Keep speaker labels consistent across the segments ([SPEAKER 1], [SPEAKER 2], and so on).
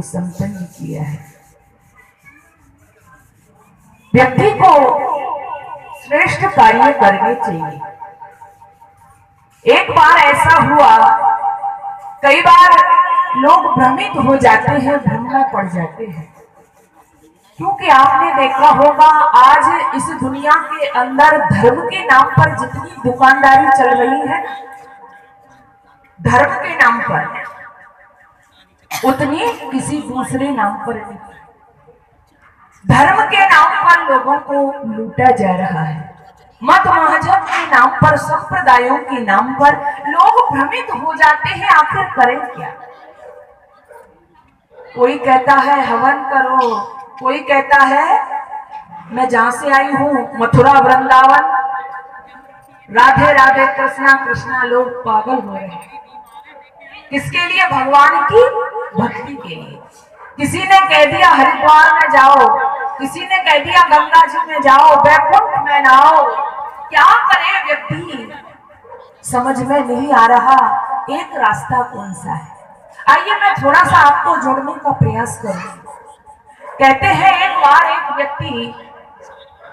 [SPEAKER 1] को संपन्न किया है। व्यक्ति को श्रेष्ठ कार्य करने चाहिए। एक बार ऐसा हुआ, कई बार लोग भ्रमित हो जाते हैं, भ्रम में पड़ जाते हैं, क्योंकि आपने देखा होगा आज इस दुनिया के अंदर धर्म के नाम पर जितनी दुकानदारी चल रही है, धर्म के नाम पर, उतनी किसी दूसरे नाम पर नहीं। धर्म के नाम पर लोगों को लूटा जा रहा है। मत मजहब के नाम पर, संप्रदायों के नाम पर लोग भ्रमित हो जाते हैं। आखिर करें क्या? कोई कहता है हवन करो, कोई कहता है मैं जहां से आई हूं मथुरा वृंदावन, राधे राधे कृष्णा कृष्णा। लोग पागल हो रहे हैं। किसके लिए? भगवान की भक्ति के लिए। किसी ने कह दिया हरिद्वार में जाओ, किसी ने कह दिया गंगा जी में जाओ, बैकुंठ में नहाओ। क्या करे व्यक्ति, समझ में नहीं आ रहा एक रास्ता कौन सा है। आइए मैं थोड़ा सा आपको जोड़ने का प्रयास करूं। कहते हैं एक बार एक व्यक्ति,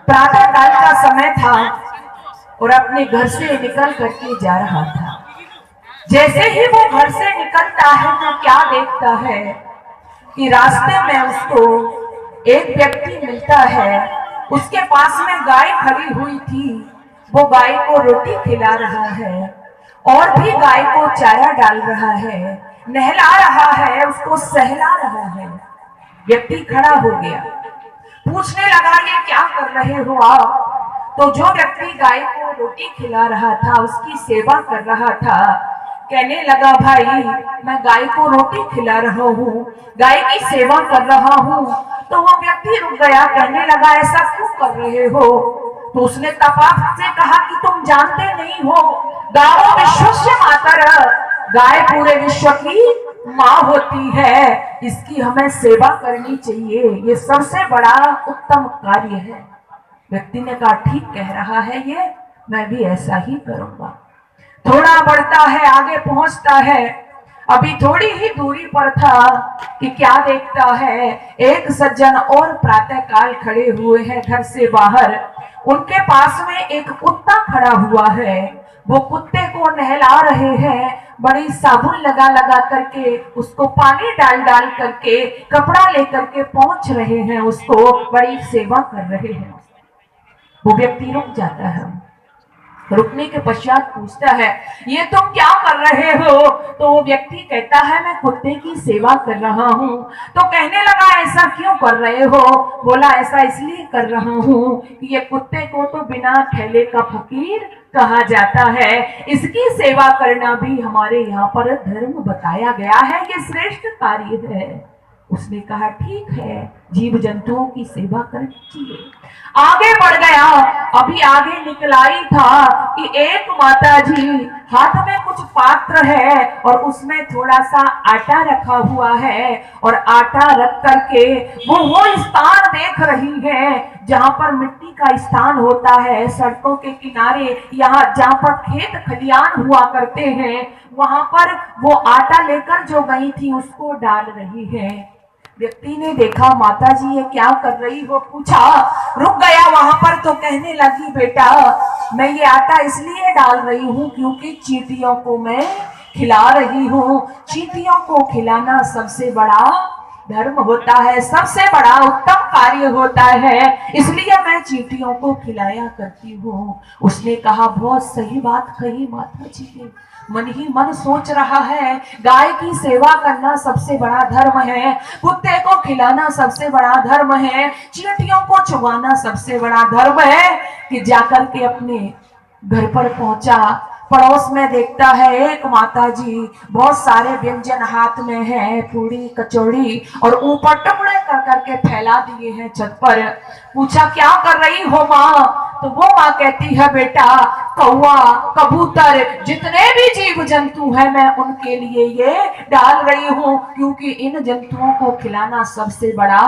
[SPEAKER 1] प्रातः काल का समय था और अपने घर से निकल करके जा रहा था। जैसे ही वो घर से निकलता है तो क्या देखता है कि रास्ते में उसको एक व्यक्ति मिलता है। उसके पास में गाय खड़ी हुई थी, वो गाय को रोटी खिला रहा है और भी गाय को चारा डाल रहा है, नहला रहा है, उसको सहला रहा है। व्यक्ति खड़ा हो गया, पूछने लगा ये क्या कर रहे हो आप? तो जो व्यक्ति गाय को रोटी खिला रहा था, उसकी सेवा कर रहा था, कहने लगा भाई मैं गाय को रोटी खिला रहा हूँ, गाय की सेवा कर रहा हूँ। तो वो व्यक्ति रुक गया, कहने लगा ऐसा क्यों कर रहे हो? तो उसने तपाक से कहा कि तुम जानते नहीं हो, गावो विश्वस्य मातरः, गाय पूरे विश्व की माँ होती है, इसकी हमें सेवा करनी चाहिए, ये सबसे बड़ा उत्तम कार्य है। व्यक्ति ने कहा ठीक कह रहा है ये, मैं भी ऐसा ही करूंगा। थोड़ा बढ़ता है, आगे पहुंचता है। अभी थोड़ी ही दूरी पर था कि क्या देखता है, एक सज्जन और प्रातः काल खड़े हुए हैं घर से बाहर। उनके पास में एक कुत्ता खड़ा हुआ है, वो कुत्ते को नहला रहे हैं, बड़ी साबुन लगा लगा करके, उसको पानी डाल डाल करके, कपड़ा लेकर के पहुंच रहे हैं, उसको बड़ी सेवा कर रहे हैं। वो व्यक्ति रुक जाता है, रुकने के पश्चात पूछता है ये तुम क्या कर रहे हो? तो वो व्यक्ति कहता है मैं कुत्ते की सेवा कर रहा हूँ। तो कहने लगा ऐसा क्यों कर रहे हो? बोला ऐसा इसलिए कर रहा हूँ कि ये कुत्ते को तो बिना ठेले का फकीर कहा जाता है, इसकी सेवा करना भी हमारे यहाँ पर धर्म बताया गया है, ये श्रेष्ठ कार्य है। उसने कहा ठीक है, जीव जंतुओं की सेवा करनी चाहिए। आगे बढ़ गया, अभी आगे निकला ही था कि एक माता जी हाथ में कुछ पात्र है और उसमें थोड़ा सा आटा रखा हुआ है और आटा रख करके वो स्थान देख रही है जहां पर मिट्टी का स्थान होता है, सड़कों के किनारे, यहाँ जहां पर खेत खलियान हुआ करते हैं, वहां पर वो आटा लेकर जो गई थी उसको डाल रही है। व्यक्ति ने देखा माता जी ये क्या कर रही हो, पूछा, रुक गया वहां पर। तो कहने लगी बेटा मैं ये आटा इसलिए डाल रही हूँ क्योंकि चींटियों को मैं खिला रही हूँ। चींटियों को खिलाना सबसे बड़ा धर्म होता है, सबसे बड़ा उत्तम कार्य होता है, इसलिए मैं चींटियों को खिलाया करती हूँ। उसने कहा बहुत सही बात कही माता जी ने। मन ही मन सोच रहा है गाय की सेवा करना सबसे बड़ा धर्म है, कुत्ते को खिलाना सबसे बड़ा धर्म है, चींटियों को चुगाना सबसे बड़ा धर्म है। कि जाकर के अपने घर पर पहुंचा, पड़ोस में देखता है एक माता जी बहुत सारे व्यंजन हाथ में है, पूरी कचौड़ी, और ऊपर टुकड़े कर करके फैला दिए हैं छत पर। पूछा क्या कर रही हो माँ? तो वो माँ कहती है बेटा कौवा, कबूतर, जितने भी जीव जंतु हैं मैं उनके लिए ये डाल रही हूँ, क्योंकि इन जंतुओं को खिलाना सबसे बड़ा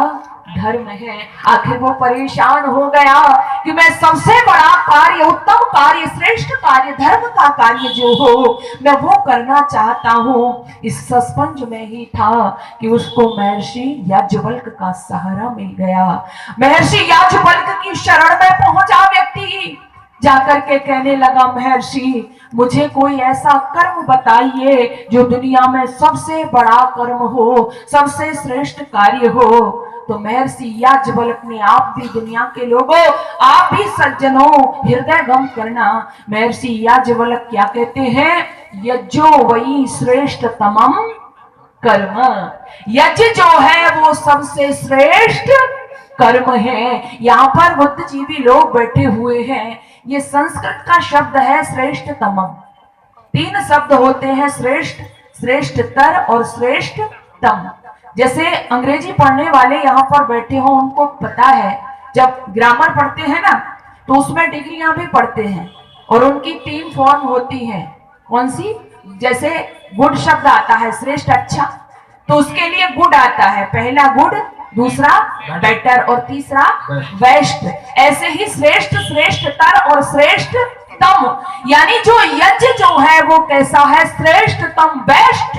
[SPEAKER 1] धर्म है। आखिर वो परेशान हो गया कि मैं सबसे बड़ा कार्य, उत्तम कार्य, श्रेष्ठ कार्य, धर्म का कार्य जो हो मैं वो करना चाहता हूँ। इस सस्पेंस में ही था कि उसको महर्षि याज्ञवल्क्य का सहारा मिल गया। महर्षि याज्ञवल्क्य की शरण में पहुंचा व्यक्ति, जाकर के कहने लगा, महर्षि मुझे कोई ऐसा कर्म बताइए जो दुनिया में सबसे बड़ा कर्म हो, सबसे श्रेष्ठ कार्य हो। तो महर्षि याज्ञवल्क्य ने, आप भी दुनिया के लोगों, आप भी सज्जनों, हृदय गम करना। महर्षि याज्ञवल्क्य क्या कहते हैं, यज्ञो वही श्रेष्ठतमम कर्म। यज्ञ जो है वो सबसे श्रेष्ठ कर्म है। यहाँ पर बुद्धिजीवी लोग बैठे हुए हैं। ये संस्कृत का शब्द है श्रेष्ठतमम। तीन शब्द होते हैं, श्रेष्ठ, श्रेष्ठतर और श्रेष्ठतम। जैसे अंग्रेजी पढ़ने वाले यहाँ पर बैठे हो, उनको पता है जब ग्रामर पढ़ते हैं ना तो उसमें डिग्रियां भी पढ़ते हैं और उनकी 3 फॉर्म होती है। कौन सी? जैसे गुड शब्द आता है, श्रेष्ठ, अच्छा, तो उसके लिए गुड आता है, पहला गुड, दूसरा बेटर और तीसरा बेस्ट। ऐसे ही श्रेष्ठ, श्रेष्ठतर और श्रेष्ठतम, यानी जो यज्ञ जो है वो कैसा है, श्रेष्ठतम, बेस्ट।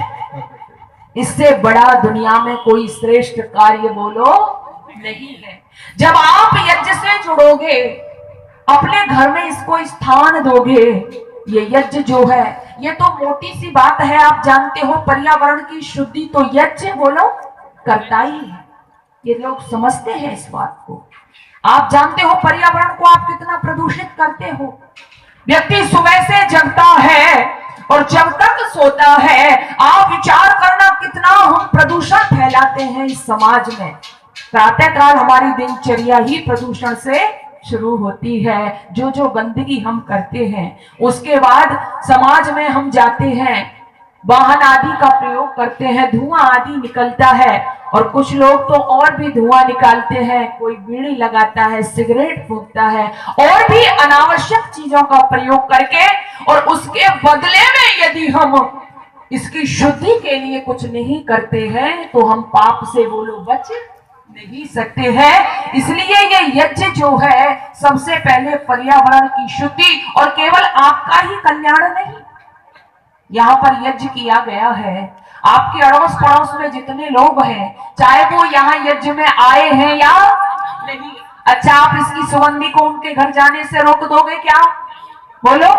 [SPEAKER 1] इससे बड़ा दुनिया में कोई श्रेष्ठ कार्य बोलो नहीं है। जब आप यज्ञ से जुड़ोगे, अपने घर में इसको स्थान दोगे, ये यज्ञ जो है ये तो मोटी सी बात है, आप जानते हो पर्यावरण की शुद्धि तो यज्ञ बोलो करता ही है। ये लोग समझते हैं इस बात को। आप जानते हो पर्यावरण को आप कितना प्रदूषित करते हो। व्यक्ति सुबह से जगता है और जब तक सोता है, आप विचार करना कितना हम प्रदूषण फैलाते हैं इस समाज में। प्रातःकाल हमारी दिनचर्या ही प्रदूषण से शुरू होती है। जो जो गंदगी हम करते हैं उसके बाद समाज में हम जाते हैं, वाहन आदि का प्रयोग करते हैं, धुआं आदि निकलता है और कुछ लोग तो और भी धुआं निकालते हैं। कोई बीड़ी लगाता है, सिगरेट फूंकता है और भी अनावश्यक चीजों का प्रयोग करके, और उसके बदले में यदि हम इसकी शुद्धि के लिए कुछ नहीं करते हैं तो हम पाप से बोलो बच नहीं सकते हैं। इसलिए ये यज्ञ जो है सबसे पहले पर्यावरण की शुद्धि और केवल आपका ही कल्याण नहीं, यहाँ पर यज्ञ किया गया है। आपके अड़ोस पड़ोस में जितने लोग हैं, चाहे वो यहाँ यज्ञ में आए हैं या नहीं, अच्छा आप इसकी सुगंधी को उनके घर जाने से रोक दोगे क्या? बोलो,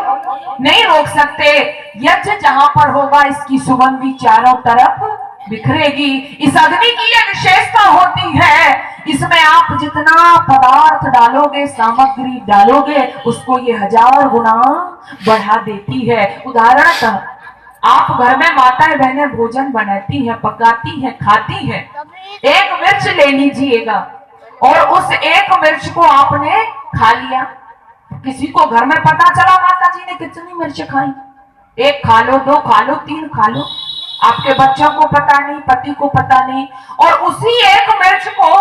[SPEAKER 1] नहीं रोक सकते। यज्ञ जहां पर होगा इसकी सुगंधी चारों तरफ बिखरेगी। इस अग्नि की यह विशेषता होती है, इसमें आप जितना पदार्थ डालोगे, सामग्री डालोगे, उसको ये 1000 गुना बढ़ा देती है। उदाहरणतः आप घर में माताएं बहनें भोजन बनाती हैं, पकाती हैं, खाती हैं, एक मिर्च ले लीजिएगा और उस एक मिर्च को आपने खा लिया। किसी को घर में पता चला माता जी ने कितनी मिर्च खाई, 1 खा लो, 2 खा लो, 3 खा लो, आपके बच्चों को पता नहीं, पति को पता नहीं, और उसी एक मिर्च को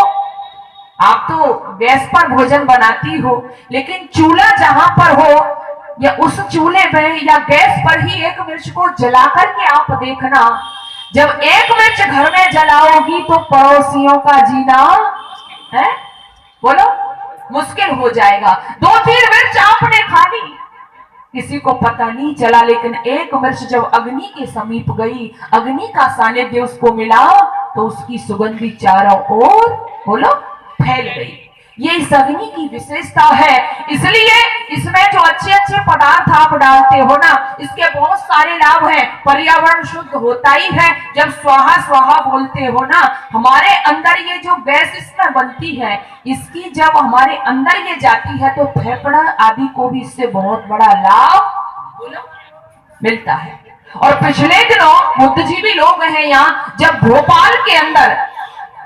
[SPEAKER 1] आप तो गैस पर भोजन बनाती हो, लेकिन चूल्हा जहां पर हो या उस चूल्हे में या गैस पर ही एक मिर्च को जला करके आप देखना, जब एक मिर्च घर में जलाओगी तो पड़ोसियों का जीना है बोलो मुश्किल हो जाएगा। 2-3 मिर्च आपने खा ली, किसी को पता नहीं चला, लेकिन एक मिर्च जब अग्नि के समीप गई, अग्नि का सानिध्य उसको मिला तो उसकी सुगंधी चारों ओर बोलो फैल गई। ये इस अग्नि की विशेषता है। इसलिए इसमें जो अच्छे अच्छे पदार्थ आप डालते हो ना, इसके बहुत सारे लाभ हैं। पर्यावरण शुद्ध होता ही है। जब स्वाहा स्वाहा बोलते हो ना, हमारे अंदर ये जो गैस इसमें बनती है, इसकी जब हमारे अंदर ये जाती है तो फेफड़ा आदि को भी इससे बहुत बड़ा लाभ मिलता है। और पिछले दिनों बुद्धिजीवी लोग हैं यहाँ, जब भोपाल के अंदर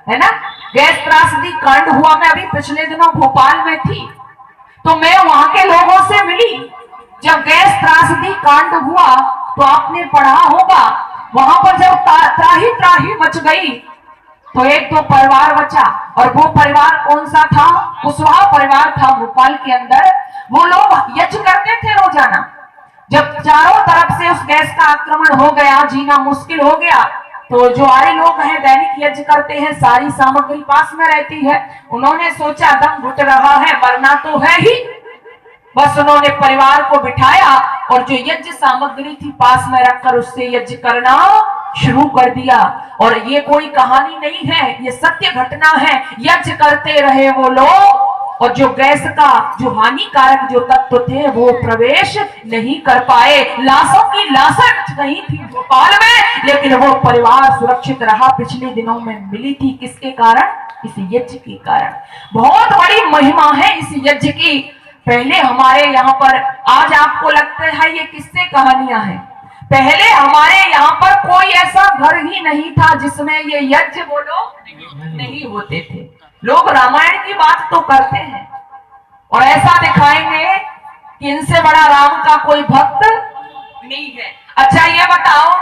[SPEAKER 1] है ना गैस त्रासदी कांड हुआ, मैं अभी पिछले दिनों भोपाल में थी तो मैं वहां के लोगों से मिली। जब गैस त्रासदी कांड हुआ तो आपने पढ़ा होगा, वहां पर जब त्राही त्राही मच गई तो 1-2 परिवार बचा, और वो परिवार कौन सा था? कुशवाहा परिवार था भोपाल के अंदर। वो लोग यज्ञ करते थे रोजाना। जब चारों तरफ से उस गैस का आक्रमण हो गया, जीना मुश्किल हो गया, तो जो आर्य लोग हैं दैनिक यज्ञ करते हैं, सारी सामग्री पास में रहती है। उन्होंने सोचा दम घुट रहा है, मरना तो है ही। बस उन्होंने परिवार को बिठाया और जो यज्ञ सामग्री थी पास में रखकर उससे यज्ञ करना शुरू कर दिया। और ये कोई कहानी नहीं है, ये सत्य घटना है। यज्ञ करते रहे वो लोग और जो गैस का जो हानिकारक जो तत्व थे वो प्रवेश नहीं कर पाए। लाशों की लाशें नहीं थी भोपाल में, लेकिन वो परिवार सुरक्षित रहा। पिछले दिनों में मिली थी किसके कारण? इस यज्ञ के कारण। बहुत बड़ी महिमा है इस यज्ञ की। पहले हमारे यहाँ पर, आज आपको लगता है ये किससे कहानियां हैं, पहले हमारे यहाँ पर कोई ऐसा घर ही नहीं था जिसमें ये यज्ञ बोलो नहीं होते थे। लोग रामायण की बात तो करते हैं और ऐसा दिखाएंगे कि इनसे बड़ा राम का कोई भक्त नहीं है। अच्छा ये बताओ,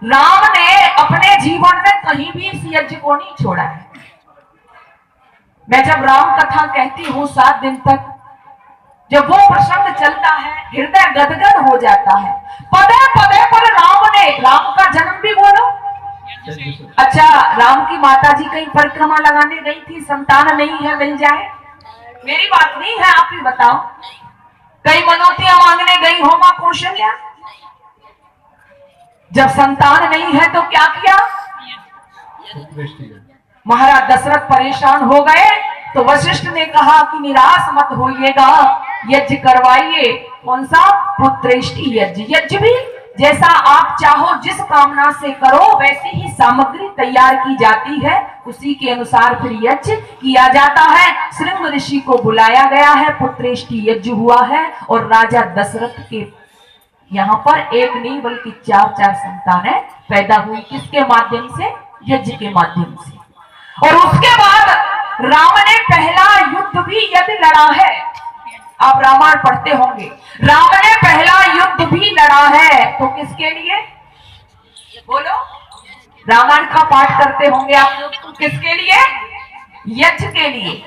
[SPEAKER 1] राम ने अपने जीवन में कहीं भी इस यज्ञ को नहीं छोड़ा है। मैं जब राम कथा कहती हूँ 7 दिन तक, जब वो प्रसंग चलता है हृदय गदगद हो जाता है। पदे पदे पर राम का जन्म भी बोलो। अच्छा, राम की माता जी कहीं परिक्रमा लगाने गई थी, संतान नहीं है मिल जाए, मेरी बात नहीं है, आप ही बताओ। कई मनौतियां मांगने गई हो मां कौशल्या, जब संतान नहीं है तो क्या किया? महाराज दशरथ परेशान हो गए तो वशिष्ठ ने कहा कि निराश मत होइएगा, यज्ञ करवाइए। कौन सा? पुत्रेष्टि यज्ञ। यज्ञ भी जैसा आप चाहो जिस कामना से करो वैसी ही सामग्री तैयार की जाती है, उसी के अनुसार फिर यज्ञ किया जाता है। श्रृंग ऋषि को बुलाया गया है, पुत्रेष्टि यज्ञ हुआ है और राजा दशरथ के यहाँ पर एक नहीं बल्कि 4 संतानें पैदा हुई। किसके माध्यम से? यज्ञ के माध्यम से। और उसके बाद राम ने पहला युद्ध भी यदि लड़ा है, आप रामायण पढ़ते होंगे, राम ने पहला युद्ध भी लड़ा है, तो किसके लिए बोलो? रामायण का पाठ करते होंगे आप लोग, तो किसके लिए? यज्ञ के लिए।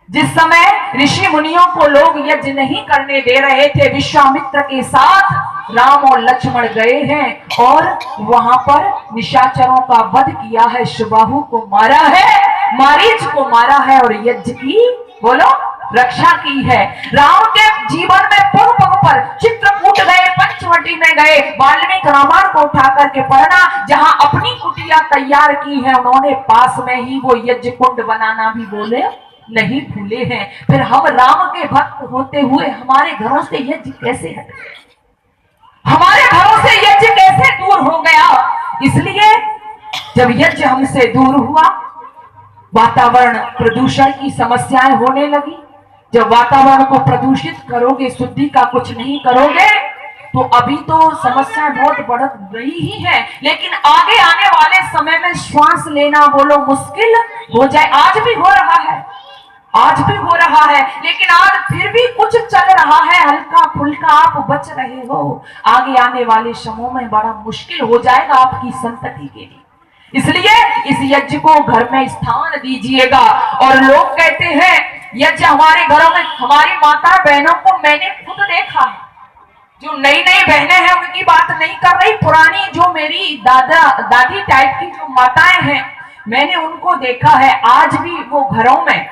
[SPEAKER 1] जिस समय ऋषि मुनियों को लोग यज्ञ नहीं करने दे रहे थे, विश्वामित्र के साथ राम और लक्ष्मण गए हैं और वहां पर निशाचरों का वध किया है, सुबाहु को मारा है, मारीच को मारा है और यज्ञ की बोलो रक्षा की है। राम के जीवन में पग पग पर चित्रकूट गए, पंचवटी में गए, वाल्मीकि रामायण को उठा करके पढ़ना, जहां अपनी कुटिया तैयार की है उन्होंने पास में ही वो यज्ञ कुंड बनाना भी बोले नहीं भूले हैं। फिर हम राम के भक्त होते हुए हमारे घरों से यज्ञ कैसे हट गया, हमारे घरों से यज्ञ कैसे दूर हो गया? इसलिए जब यज्ञ हमसे दूर हुआ, वातावरण प्रदूषण की समस्याएं होने लगी। जब वातावरण को प्रदूषित करोगे, शुद्धि का कुछ नहीं करोगे, तो अभी तो समस्या बहुत बढ़ रही ही है, लेकिन आगे आने वाले समय में श्वास लेना बोलो मुश्किल हो जाए। आज भी हो रहा है, आज भी हो रहा है, लेकिन आज फिर भी कुछ चल रहा है, हल्का फुल्का आप बच रहे हो। आगे आने वाले समयों में बड़ा मुश्किल हो जाएगा आपकी संतति के लिए। इसलिए इस यज्ञ को घर में स्थान दीजिएगा। और लोग कहते हैं यज्ञ हमारे घरों में, हमारी माता बहनों को मैंने खुद देखा है, जो नई नई बहनें हैं उनकी बात नहीं कर रही, पुरानी जो मेरी दादी टाइप की जो माताएं हैं, मैंने उनको देखा है। आज भी वो घरों में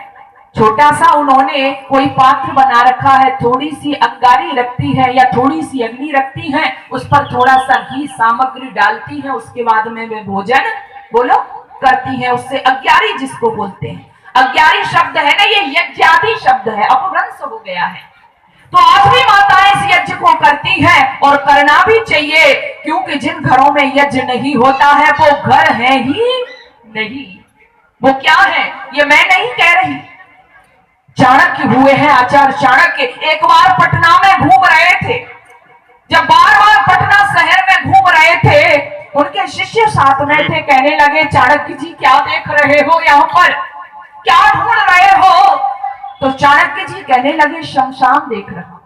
[SPEAKER 1] छोटा सा उन्होंने कोई पात्र बना रखा है, थोड़ी सी अंगारी रखती है या थोड़ी सी अग्नि रखती है, उस पर थोड़ा सा घी सामग्री डालती है, उसके बाद में वे भोजन बोलो करती है। उससे अग्यारी जिसको बोलते हैं, अग्यारी शब्द है ना, ये यज्ञादि शब्द है, अपभ्रंश हो गया है। तो आज भी माताएं इस यज्ञ को करती हैं और करना भी चाहिए, क्योंकि जिन घरों में यज्ञ नहीं होता है वो घर है ही नहीं। वो क्या है ये मैं नहीं कह रही, चाणक्य हुए हैं, आचार्य चाणक्य एक बार पटना में घूम रहे थे। जब बार बार पटना शहर में घूम रहे थे, उनके शिष्य साथ में थे, कहने लगे चाणक्य जी क्या देख रहे हो, यहाँ पर क्या ढूंढ रहे हो? तो चाणक्य जी कहने लगे शमशान देख रहा।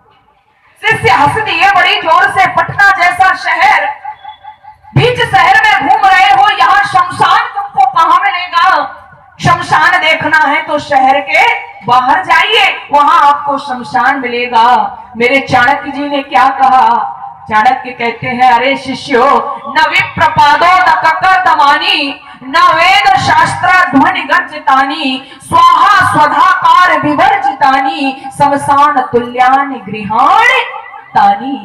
[SPEAKER 1] शिष्य हंस दिए बड़ी जोर से, पटना जैसा शहर, बीच शहर में घूम रहे हो, यहाँ शमशान तुमको कहां मिलेगा? शमशान देखना है तो शहर के बाहर जाइए, वहां आपको शमशान मिलेगा। मेरे चाणक्य जी ने क्या कहा? चाणक्य कहते हैं, अरे शिष्यो, न विप्रपादो न ककर्दमानि न वेद शास्त्र ध्वनि गर्जितानि स्वाहा स्वधाकार विवर्जितानि समसान तुल्यानि गृहाणि तानि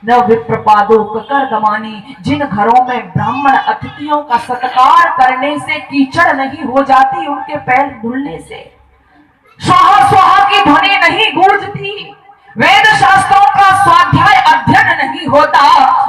[SPEAKER 1] न विप्रपादो ककर्दमानि। जिन घरों में ब्राह्मण अतिथियों का सत्कार करने से कीचड़ नहीं हो जाती, उनके पैर धुलने से स्वाहा स्वाहा की ध्वनि नहीं गूंजती, वेद शास्त्रों का स्वाध्याय अध्ययन नहीं होता,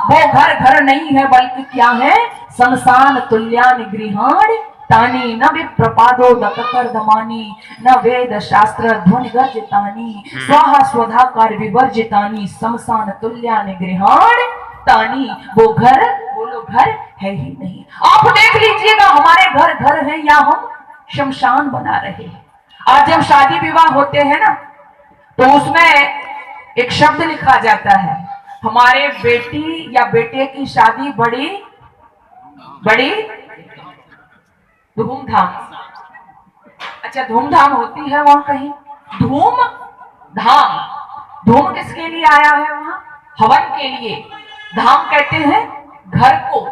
[SPEAKER 1] वो घर घर नहीं है बल्कि क्या है? शमशान तुल्यानि गृहाणि तानि न विप्रपादो न ककर्दमानि न वेद शास्त्र ध्वनि गर्जितानि स्वाहा स्वधाकार विवर्जितानि शमशान तुल्यानि गृहाणि तानि। वो घर, बोलो घर है ही नहीं। आप देख लीजिएगा, हमारे घर घर है या हम शमशान बना रहे हैं। आज जब शादी विवाह होते हैं ना, तो उसमें एक शब्द लिखा जाता है, हमारे बेटी या बेटे की शादी बड़ी बड़ी धूमधाम। अच्छा, धूमधाम होती है वहां कहीं? धूम धाम, धूम किसके लिए आया है? वहां हवन के लिए। धाम कहते हैं घर को।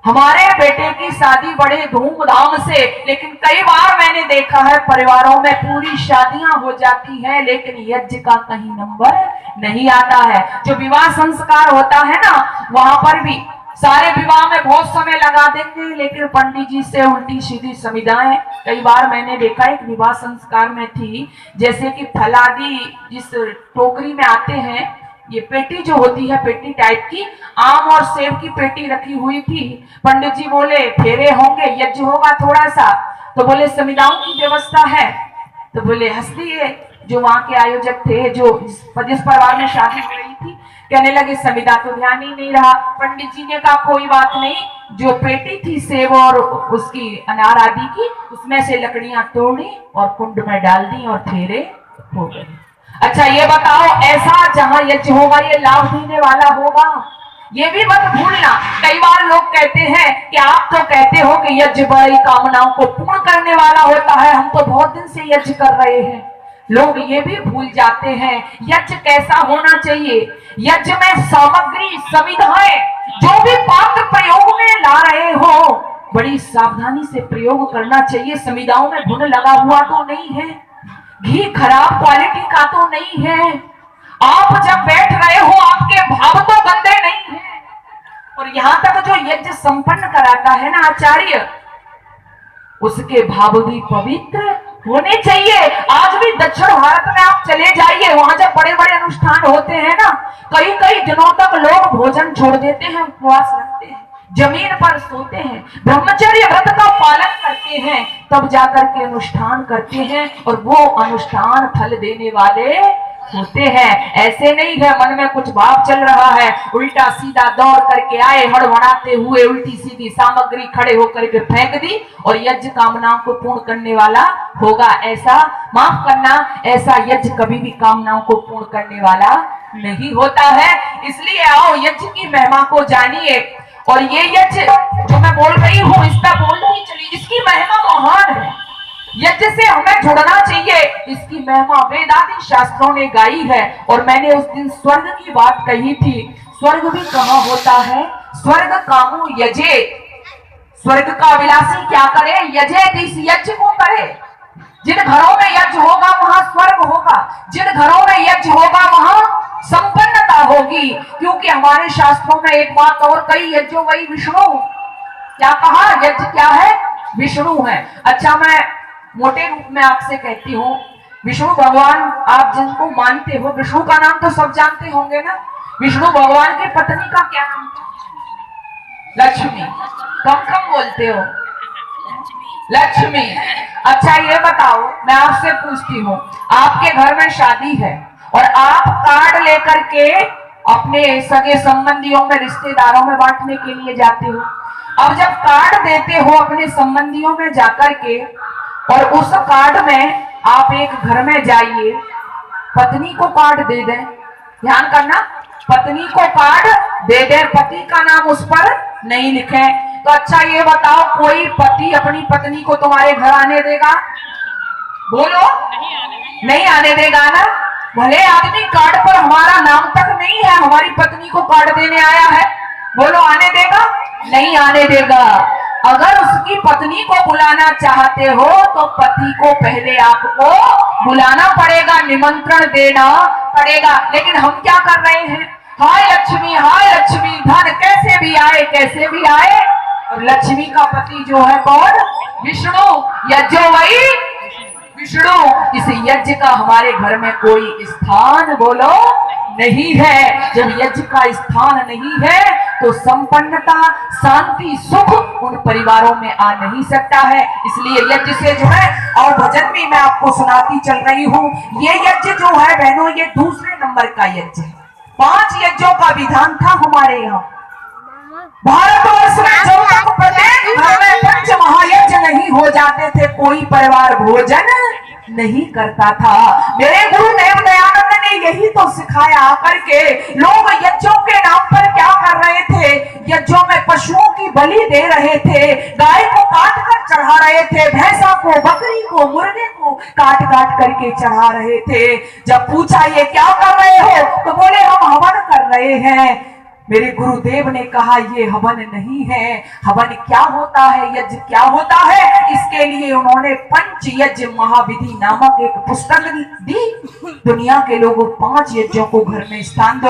[SPEAKER 1] हमारे बेटे की शादी बड़े धूमधाम से, लेकिन कई बार मैंने देखा है परिवारों में पूरी शादियां हो जाती हैं, लेकिन यज्ञ का कहीं नंबर नहीं आता है। जो विवाह संस्कार होता है ना, वहां पर भी सारे विवाह में बहुत समय लगा देंगे, लेकिन पंडित जी से उल्टी सीधी संविधाएं। कई बार मैंने देखा, एक विवाह संस्कार में थी, जैसे कि फलादी जिस टोकरी में आते हैं, ये पेटी जो होती है, पेटी टाइप की, आम और सेब की पेटी रखी हुई थी। पंडित जी बोले फेरे होंगे, यज्ञ होगा थोड़ा सा, तो बोले संविदाओं की व्यवस्था है। तो बोले हंस दिए जो वहां के आयोजक थे, जो जिस परिवार में शादी हो रही थी, कहने लगे संविदा तो ध्यान ही नहीं रहा। पंडित जी ने कहा कोई बात नहीं, जो पेटी थी सेब और उसकी अनार आदि की, उसमें से लकड़ियां तोड़ी और कुंड में डाल दी और फेरे हो गए। अच्छा ये बताओ, ऐसा जहां यज्ञ होगा ये लाभ देने वाला होगा? ये भी मत भूलना। कई बार लोग कहते हैं कि आप तो कहते हो कि यज्ञ बड़ी कामनाओं को पूर्ण करने वाला होता है, हम तो बहुत दिन से यज्ञ कर रहे हैं। लोग ये भी भूल जाते हैं यज्ञ कैसा होना चाहिए। यज्ञ में सामग्री, संविधाएं, जो भी पात्र प्रयोग में ला रहे हो, बड़ी सावधानी से प्रयोग करना चाहिए। संविधाओं में घुन लगा हुआ तो नहीं है, घी खराब क्वालिटी का तो नहीं है, आप जब बैठ रहे हो आपके भाव तो गंदे नहीं है। और यहां तक जो यज्ञ संपन्न कराता है ना आचार्य, उसके भाव भी पवित्र होने चाहिए। आज भी दक्षिण भारत में आप चले जाइए, वहां जब बड़े बड़े अनुष्ठान होते हैं ना, कई कई दिनों तक लोग भोजन छोड़ देते हैं, उपवास रखते हैं, जमीन पर सोते हैं, ब्रह्मचर्य व्रत का पालन करते हैं, तब जाकर के अनुष्ठान करते हैं, और वो अनुष्ठान फल देने वाले होते हैं। ऐसे नहीं है मन में कुछ भाव चल रहा है, उल्टा सीधा दौड़ करके आए, हड़बड़ाते हुए उल्टी सीधी सामग्री खड़े होकर के फेंक दी और यज्ञ कामनाओं को पूर्ण करने वाला होगा। ऐसा माफ करना, ऐसा यज्ञ कभी भी कामनाओं को पूर्ण करने वाला नहीं होता है। इसलिए आओ यज्ञ की महिमा को जानिए। और ये यज्ञ जो मैं बोल रही हूँ, इस पर बोलती चली, इसकी महिमा महान है। यज्ञ से हमें जुड़ना चाहिए, इसकी महिमा वेदादि शास्त्रों ने गाई है। और मैंने उस दिन स्वर्ग की बात कही थी, स्वर्ग भी कहाँ होता है? स्वर्ग कामो यजे, स्वर्ग का अभिलाषी क्या करे? यजे, इस यज्ञ को करे। जिन घरों में यज्ञ होगा वहां स्वर्ग होगा, जिन घरों में यज्ञ होगा वहां संपन्नता होगी। क्योंकि हमारे शास्त्रों में एक बात और कही, यज्ञो वही विष्णु। क्या कहा? यज्ञ क्या है? विष्णु है। अच्छा मैं मोटे रूप में आपसे कहती हूँ, विष्णु भगवान आप जिनको मानते हो, विष्णु का नाम तो सब जानते होंगे ना। विष्णु भगवान की पत्नी का क्या नाम था? लक्ष्मी। कम कम बोलते हो, लक्ष्मी। अच्छा ये बताओ, मैं आपसे पूछती हूँ, आपके घर में शादी है और आप कार्ड लेकर के अपने सगे संबंधियों में, रिश्तेदारों में बांटने के लिए जाते हो। अब जब कार्ड देते हो अपने संबंधियों में जाकर के, और उस कार्ड में आप एक घर में जाइए, पत्नी को कार्ड दे दें, ध्यान करना, पत्नी को कार्ड दे दें, पति का नाम उस पर नहीं लिखें, तो अच्छा ये बताओ, कोई पति अपनी पत्नी को तुम्हारे घर आने देगा? बोलो, नहीं आने देगा ना। भले आदमी कार्ड पर हमारा नाम तक नहीं है, हमारी पत्नी को कार्ड देने आया है, बोलो आने देगा? नहीं आने देगा। अगर उसकी पत्नी को बुलाना चाहते हो तो पति को पहले आपको बुलाना पड़ेगा, निमंत्रण देना पड़ेगा। लेकिन हम क्या कर रहे हैं? हाय लक्ष्मी, धन कैसे भी आए कैसे भी आए। और लक्ष्मी का पति जो है कौन? विष्णु। यज्ञो वही विष्णु। इस यज्ञ का हमारे घर में कोई स्थान बोलो नहीं है। जब यज्ञ का स्थान नहीं है तो संपन्नता, शांति, सुख उन परिवारों में आ नहीं सकता है। इसलिए यज्ञ से जो है, और भजन भी मैं आपको सुनाती चल रही हूँ, ये यज्ञ जो है बहनों, ये दूसरे नंबर का यज्ञ है। 5 यज्ञों का विधान था हमारे यहाँ। भारतवर्ष में जब तक प्रत्येक घर में पंच महायज्ञ नहीं हो जाते थे, कोई परिवार भोजन नहीं करता था। मेरे गुरुदेव दयानंद ने यही तो सिखाया आकर के। लोग यज्ञों के नाम पर क्या कर रहे थे? यज्ञों में पशुओं की बलि दे रहे थे, गाय को काट कर चढ़ा रहे थे, भैंसा को, बकरी को, मुर्गे को काट काट करके चढ़ा रहे थे। जब पूछा ये क्या कर रहे हो तो बोले हम हवन कर रहे हैं। मेरे गुरुदेव ने कहा ये हवन नहीं है। हवन क्या होता है, यज्ञ क्या होता है, इसके लिए उन्होंने पंच यज्ञ महाविधि नामक एक पुस्तक दी। दुनिया के लोगों 5 यज्ञों को घर में स्थान दो।